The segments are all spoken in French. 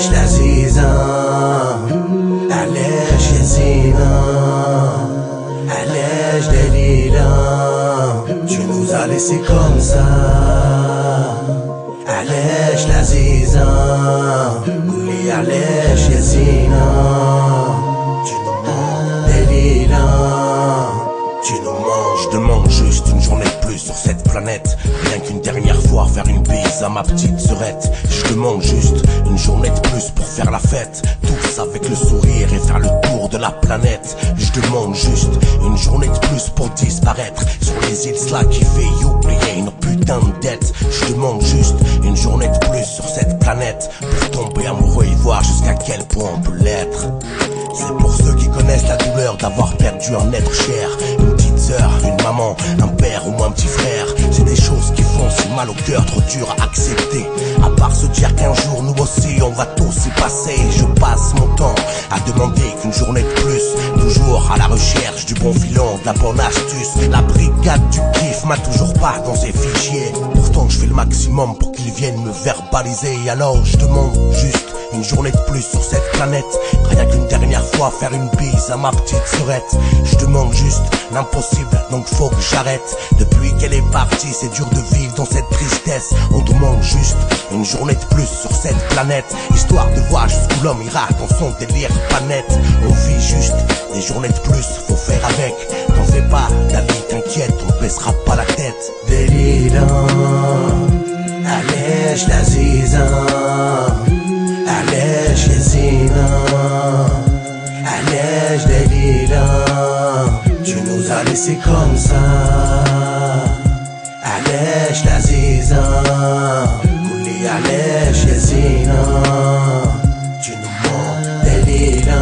علاش العزيزة علاش يا زينة علاش دليلة Tu nous as laissé comme ça علاش العزيزة قولي علاش يا زينة Tu nous manques دليلة Tu nous manques. Je demande juste une journée de plus sur cette planète. Rien qu'une dernière fois faire une bise à ma petite sœurette. Je demande juste une journée de plus pour faire la fête. Tous avec le sourire et faire le tour de la planète. Je demande juste une journée de plus pour disparaître sur les îles là qui fait oublier nos putains de dettes. Je demande juste une journée de plus sur cette planète pour tomber amoureux et voir jusqu'à quel point on peut l'être. C'est pour ceux qui connaissent la douleur d'avoir perdu un être cher. Une petite sœur, une maman, un père ou un petit frère. C'est des choses qui font si mal au cœur, trop dur à accepter. À part se dire qu'un jour nous aussi on va tous y passer. Je passe mon temps à demander qu'une journée de plus. Toujours à la recherche du bon filon, de la bonne astuce. La brigade du kiff m'a toujours pas dans ses fichiers. Pourtant je fais le maximum pour qu'ils viennent me verbaliser. Alors je demande juste une journée de plus sur cette planète. Rien qu'une dernière fois faire une bise à ma petite sœurette. Je demande juste l'impossible, donc faut que j'arrête. Depuis qu'elle est partie, c'est dur de vivre dans cette tristesse. On demande juste une journée de plus sur cette planète, histoire de voir jusqu'où l'homme ira dans son délire pas net. On vit juste des journées de plus, faut faire avec. T'en fais pas, Dali, t'inquiète, on baissera pas la tête. Délila, علاش العزيزة علاش يا زينة علاش دليلة Tu nous as laissé comme ça علاش العزيزة قولي علاش يا زينة Tu nous manques دليلة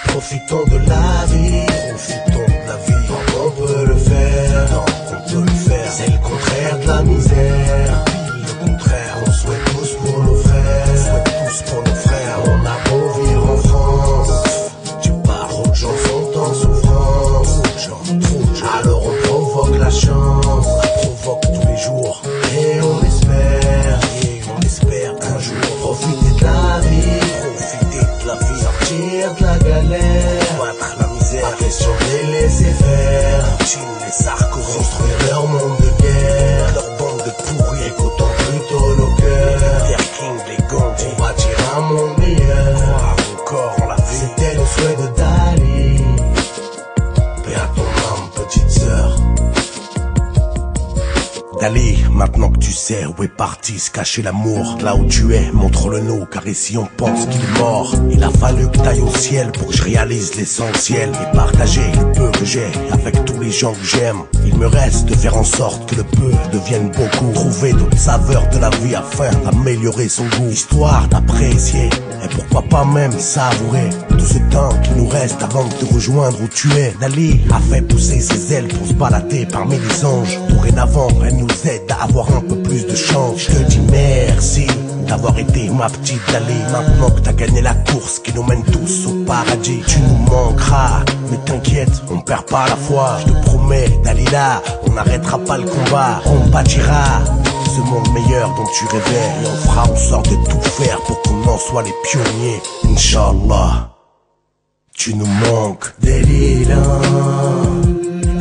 Profitons de la vie, profitons de la vie. Tant qu'on peut le faire, tant qu'on peut le faire. C'est le contraire de la misère, le contraire. On souhaite tous pour nos frères, on souhaite tous pour nos frères. On a beau vivre en France, tu pars, trop de gens sont en souffrance. Trop de gens. Alors on provoque la chance, on la provoque tous les jours. Et on espère qu'un jour profiter de la vie, sortir de la galère, battre la misère, pas question de les laisser faire. Poutine, les Sarkozy, construire leur monde de guerre, leur bande de pourris, écoutons plutôt nos cœurs. Les King, les Gandhi, on bâtir un monde meilleur, croire encore en la vie, c'était le souhait de Dali. Paix à ton âme, petite sœur. Dali, maintenant que tu sais où est parti se cacher l'amour, là où tu es, montre-le nous, car ici on pense qu'il est mort. Il a fallu que t'ailles au ciel pour que je réalise l'essentiel et partager le peu que j'ai avec tous les gens que j'aime. Il me reste de faire en sorte que le peu devienne beaucoup, trouver d'autres saveurs de la vie afin d'améliorer son goût, histoire d'apprécier et pourquoi pas même savourer tout ce temps qu'il nous reste avant de te rejoindre où tu es. Dali a fait pousser ses ailes pour se balader parmi les anges. Dorénavant, elle nous aide à avoir un peu plus de chance. Je te dis merci d'avoir été ma petite Dali. Maintenant que t'as gagné la course qui nous mène tous au paradis, tu nous manqueras, mais t'inquiète, on perd pas la foi. Je te promets, Dalila, on n'arrêtera pas le combat. On bâtira ce monde meilleur dont tu rêvais et on fera en sorte de tout faire pour qu'on en soit les pionniers, Inch'Allah. Tu nous manques Dalila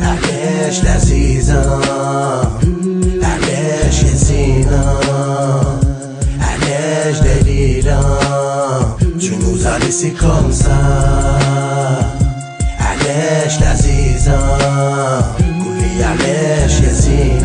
علاش العزيزة علاش يا زينة علاش دليلة Tu nous as laissé comme ça علاش العزيزة قولي علاش يا زينة